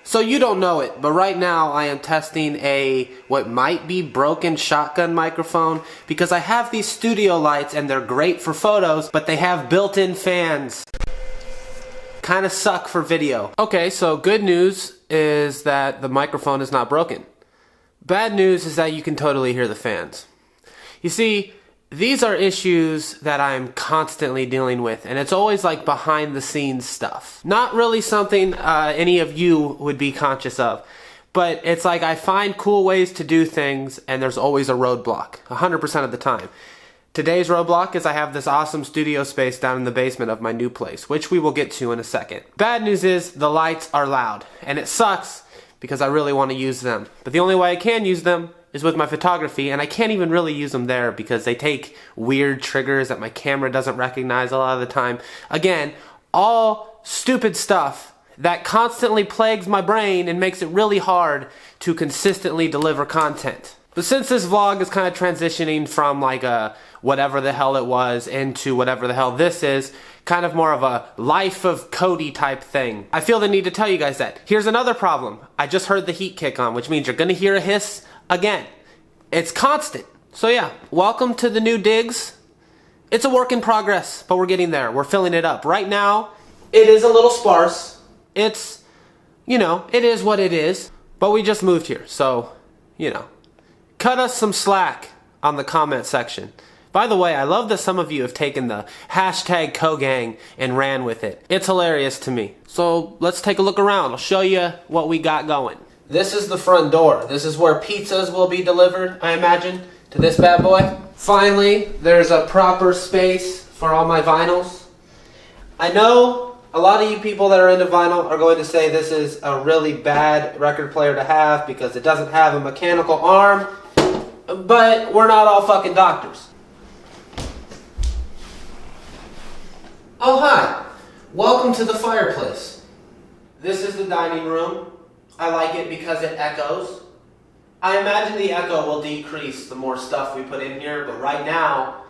So you don't know it, but right now I am testing what might be broken shotgun microphone because I have these studio lights and they're great for photos, but they have built-in fans. Kind of suck for video. Okay, so good news is that the microphone is not broken. Bad news is that you can totally hear the fans. You see, these are issues that I'm constantly dealing with, and it's always like behind the scenes stuff. Not really something any of you would be conscious of, but it's like I find cool ways to do things and there's always a roadblock, 100% of the time. Today's roadblock is I have this awesome studio space down in the basement of my new place, which we will get to in a second. Bad news is the lights are loud, and it sucks because I really want to use them. But the only way I can use them is with my photography, and I can't even really use them there because they take weird triggers that my camera doesn't recognize a lot of the time. Again, all stupid stuff that constantly plagues my brain and makes it really hard to consistently deliver content. But since this vlog is kind of transitioning from like a whatever the hell it was into whatever the hell this is, kind of more of a life of Cody type thing, I feel the need to tell you guys that. Here's another problem. I just heard the heat kick on, which means you're gonna hear a hiss again. It's constant. So yeah, welcome to the new digs. It's a work in progress, but we're getting there. We're filling it up. Right now, it is a little sparse. It's, you know, it is what it is. But we just moved here, so, you know. Cut us some slack on the comment section. By the way, I love that some of you have taken the hashtag CoGang and ran with it. It's hilarious to me. So let's take a look around. I'll show you what we got going. This is the front door. This is where pizzas will be delivered, I imagine, to this bad boy. Finally, there's a proper space for all my vinyls. I know a lot of you people that are into vinyl are going to say this is a really bad record player to have because it doesn't have a mechanical arm, but we're not all fucking doctors. Oh, hi. Welcome to the fireplace. This is the dining room. I like it because it echoes. I imagine the echo will decrease the more stuff we put in here, but right now,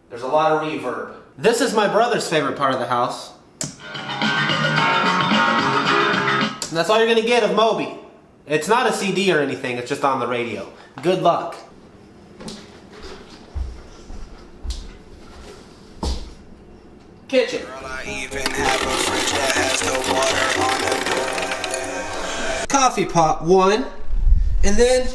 there's a lot of reverb. This is my brother's favorite part of the house. And that's all you're gonna get of Moby. It's not a CD or anything, it's just on the radio. Good luck. Kitchen. Coffee pot 1, and then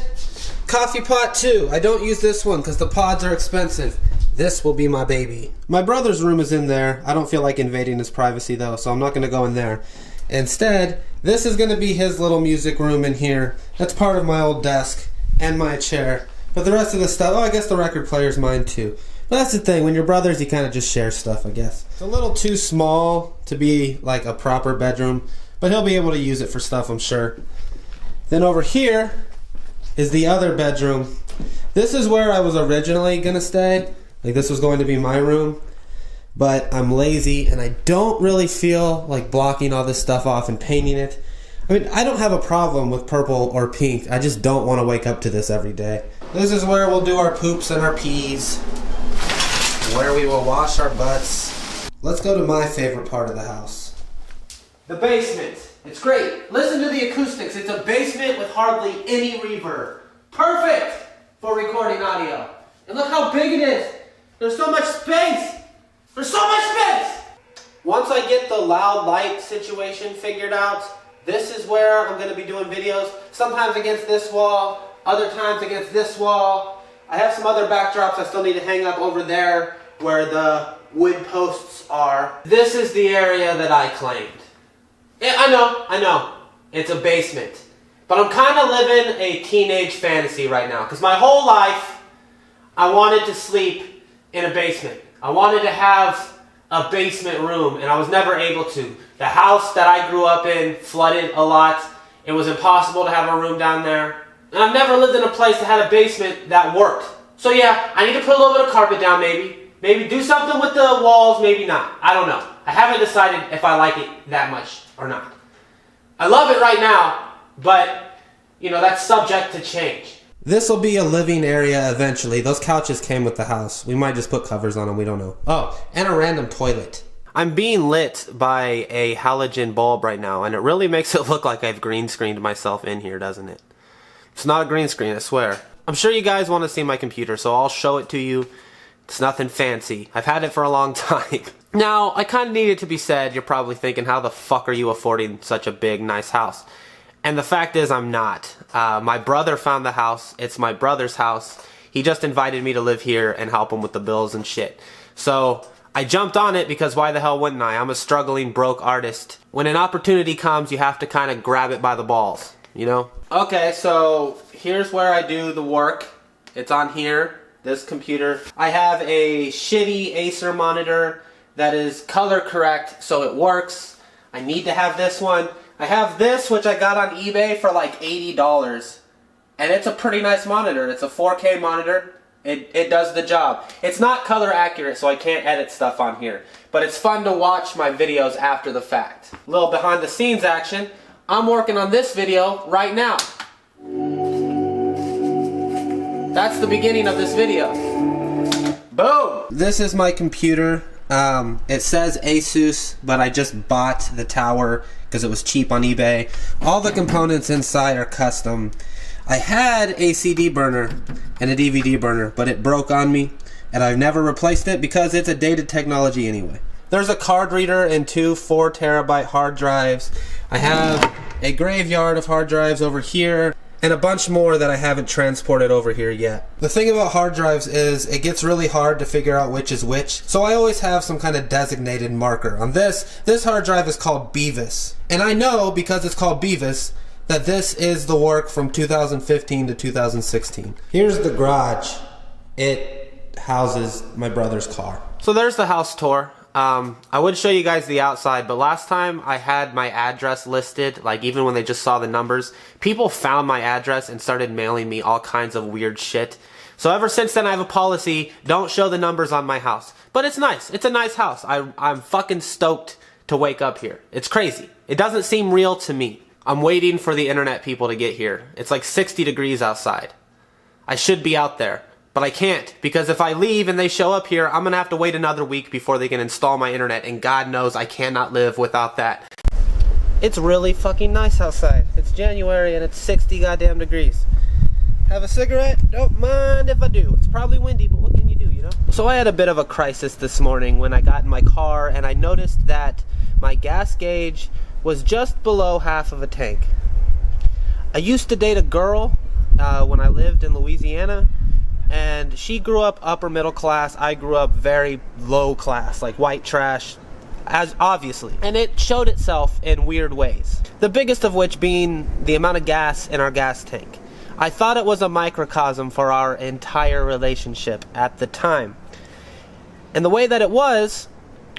coffee pot 2. I don't use this one because the pods are expensive. This will be my baby. My brother's room is in there. I don't feel like invading his privacy though, so I'm not going to go in there. Instead, this is going to be his little music room in here. That's part of my old desk and my chair. But the rest of the stuff, oh, I guess the record player's mine too. But that's the thing, when you're brothers, you kind of just share stuff, I guess. It's a little too small to be like a proper bedroom, but he'll be able to use it for stuff, I'm sure. Then over here is the other bedroom. This is where I was originally gonna stay. Like this was going to be my room, but I'm lazy and I don't really feel like blocking all this stuff off and painting it. I mean, I don't have a problem with purple or pink. I just don't want to wake up to this every day. This is where we'll do our poops and our pees, where we will wash our butts. Let's go to my favorite part of the house. The basement. It's great. Listen to the acoustics. It's a basement with hardly any reverb. Perfect for recording audio. And look how big it is. There's so much space. There's so much space. Once I get the loud light situation figured out, this is where I'm going to be doing videos. Sometimes against this wall, other times against this wall. I have some other backdrops I still need to hang up over there where the wood posts are. This is the area that I claimed. Yeah, I know. It's a basement. But I'm kind of living a teenage fantasy right now. Because my whole life, I wanted to sleep in a basement. I wanted to have a basement room, and I was never able to. The house that I grew up in flooded a lot. It was impossible to have a room down there. And I've never lived in a place that had a basement that worked. So yeah, I need to put a little bit of carpet down maybe. Maybe do something with the walls, maybe not. I don't know. I haven't decided if I like it that much or not. I love it right now, but, you know, that's subject to change. This will be a living area eventually. Those couches came with the house. We might just put covers on them, we don't know. Oh, and a random toilet. I'm being lit by a halogen bulb right now, and it really makes it look like I've green screened myself in here, doesn't it? It's not a green screen, I swear. I'm sure you guys want to see my computer, so I'll show it to you. It's nothing fancy. I've had it for a long time. Now, I kind of need it to be said, you're probably thinking, how the fuck are you affording such a big, nice house? And the fact is, I'm not. My brother found the house. It's my brother's house. He just invited me to live here and help him with the bills and shit. So I jumped on it because why the hell wouldn't I? I'm a struggling, broke artist. When an opportunity comes, you have to kind of grab it by the balls, you know? Okay, so here's where I do the work. It's on here, this computer. I have a shitty Acer monitor that is color correct, so it works. I need to have this one. I have this, which I got on eBay for like $80. And it's a pretty nice monitor. It's a 4K monitor. It does the job. It's not color accurate, so I can't edit stuff on here. But it's fun to watch my videos after the fact. A little behind the scenes action. I'm working on this video right now. That's the beginning of this video. Boom! This is my computer. It says Asus, but I just bought the tower because it was cheap on eBay. All the components inside are custom. I had a CD burner and a DVD burner, but it broke on me, and I've never replaced it because it's a dated technology anyway. There's a card reader and two 4 terabyte hard drives. I have a graveyard of hard drives over here, and a bunch more that I haven't transported over here yet. The thing about hard drives is it gets really hard to figure out which is which, so I always have some kind of designated marker. On this hard drive is called Beavis. And I know, because it's called Beavis, that this is the work from 2015 to 2016. Here's the garage. It houses my brother's car. So there's the house tour. I would show you guys the outside, but last time I had my address listed, like even when they just saw the numbers, people found my address and started mailing me all kinds of weird shit. So ever since then I have a policy, don't show the numbers on my house. But it's nice. It's a nice house. I'm fucking stoked to wake up here. It's crazy. It doesn't seem real to me. I'm waiting for the internet people to get here. It's like 60 degrees outside. I should be out there. But I can't, because if I leave and they show up here, I'm going to have to wait another week before they can install my internet, and God knows I cannot live without that. It's really fucking nice outside. It's January and it's 60 goddamn degrees. Have a cigarette? Don't mind if I do. It's probably windy, but what can you do, you know? So I had a bit of a crisis this morning when I got in my car and I noticed that my gas gauge was just below half of a tank. I used to date a girl when I lived in Louisiana, and she grew up upper middle class. I grew up very low class, like white trash, as obviously. And it showed itself in weird ways. The biggest of which being the amount of gas in our gas tank. I thought it was a microcosm for our entire relationship at the time. And the way that it was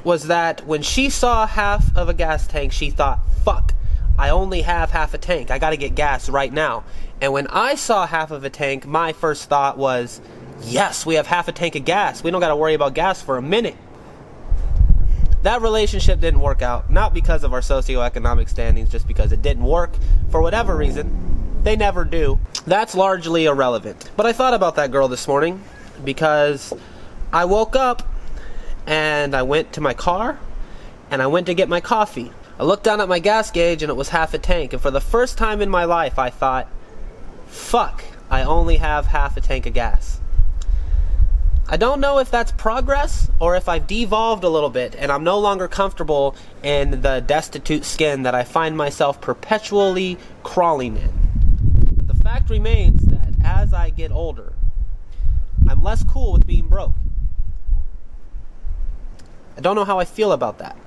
that when she saw half of a gas tank, she thought, fuck, I only have half a tank. I gotta get gas right now. And when I saw half of a tank, my first thought was, yes, we have half a tank of gas. We don't gotta worry about gas for a minute. That relationship didn't work out, not because of our socioeconomic standings, just because it didn't work for whatever reason. They never do. That's largely irrelevant. But I thought about that girl this morning because I woke up and I went to my car and I went to get my coffee. I looked down at my gas gauge and it was half a tank, and for the first time in my life I thought, fuck, I only have half a tank of gas. I don't know if that's progress or if I've devolved a little bit and I'm no longer comfortable in the destitute skin that I find myself perpetually crawling in. But the fact remains that as I get older, I'm less cool with being broke. I don't know how I feel about that.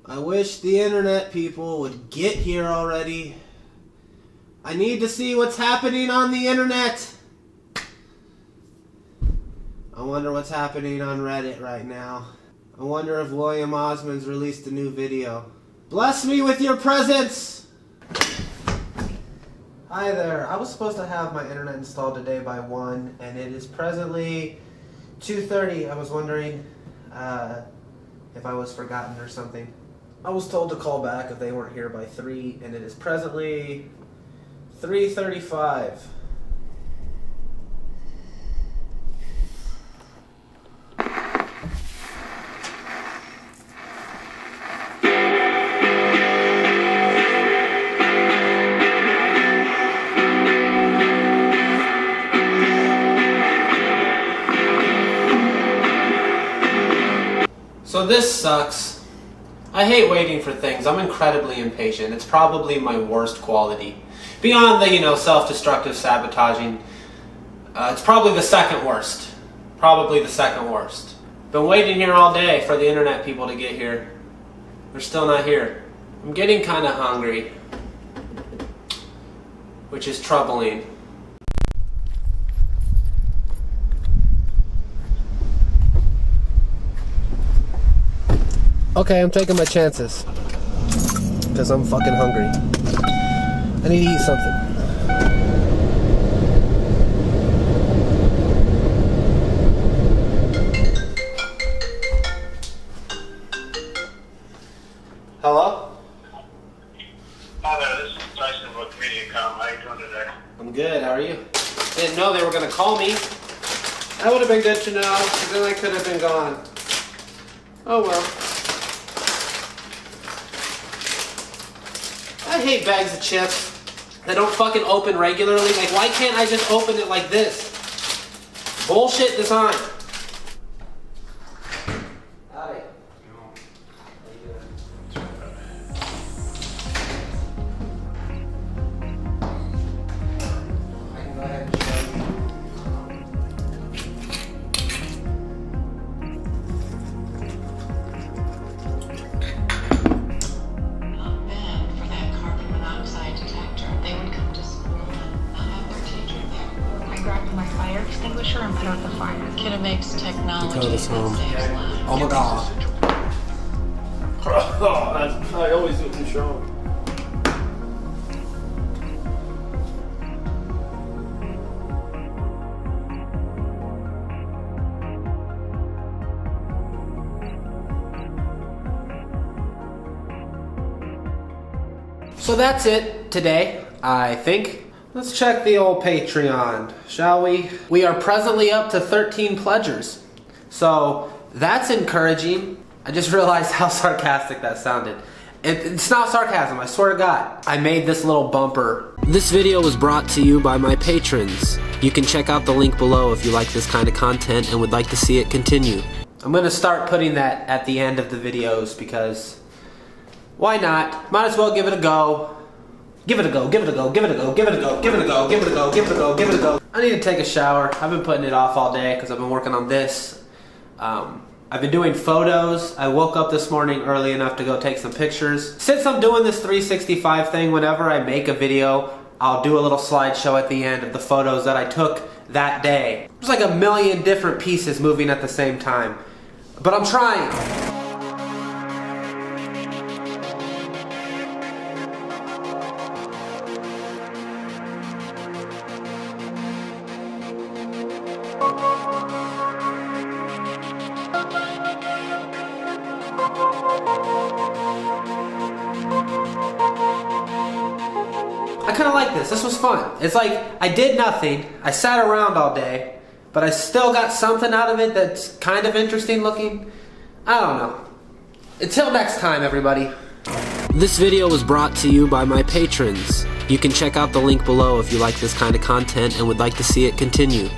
I wish the internet people would get here already. I need to see what's happening on the internet. I wonder what's happening on Reddit right now. I wonder if William Osmond's released a new video. Bless me with your presence! Hi there. I was supposed to have my internet installed today by 1, and it is presently 2:30. I was wondering if I was forgotten or something. I was told to call back if they weren't here by 3, and it is presently 3:35. So this sucks. I hate waiting for things. I'm incredibly impatient. It's probably my worst quality. Beyond the, self-destructive sabotaging, it's probably the second worst. Probably the second worst. Been waiting here all day for the internet people to get here. They're still not here. I'm getting kind of hungry, which is troubling. Okay, I'm taking my chances. Because I'm fucking hungry. I need to eat something. Hello? Hi there, this is Tyson with MediaCom. How are you doing today? I'm good, how are you? Didn't know they were gonna call me. That would have been good to know, because then I could have been gone. Oh well. I hate bags of chips that don't fucking open regularly. Like, why can't I just open it like this? Bullshit design. Hi. I can go ahead and show you. Extinguisher and put out the fire. Kiddo makes technology Go this home. that Oh my god. I always do the show. So that's it today, I think. Let's check the old Patreon, shall we? We are presently up to 13 pledgers. So that's encouraging. I just realized how sarcastic that sounded. It's not sarcasm, I swear to God. I made this little bumper. This video was brought to you by my patrons. You can check out the link below if you like this kind of content and would like to see it continue. I'm gonna start putting that at the end of the videos because why not? Might as well give it a go. Give it a go, give it a go, give it a go, give it a go, give it a go, give it a go, give it a go, give it a go. I need to take a shower. I've been putting it off all day because I've been working on this. I've been doing photos. I woke up this morning early enough to go take some pictures. Since I'm doing this 365 thing, whenever I make a video, I'll do a little slideshow at the end of the photos that I took that day. There's like a million different pieces moving at the same time. But I'm trying. I kind of like this. This was fun. It's like I did nothing. I sat around all day, but I still got something out of it that's kind of interesting looking. I don't know. Until next time, everybody. This video was brought to you by my patrons. You can check out the link below if you like this kind of content and would like to see it continue.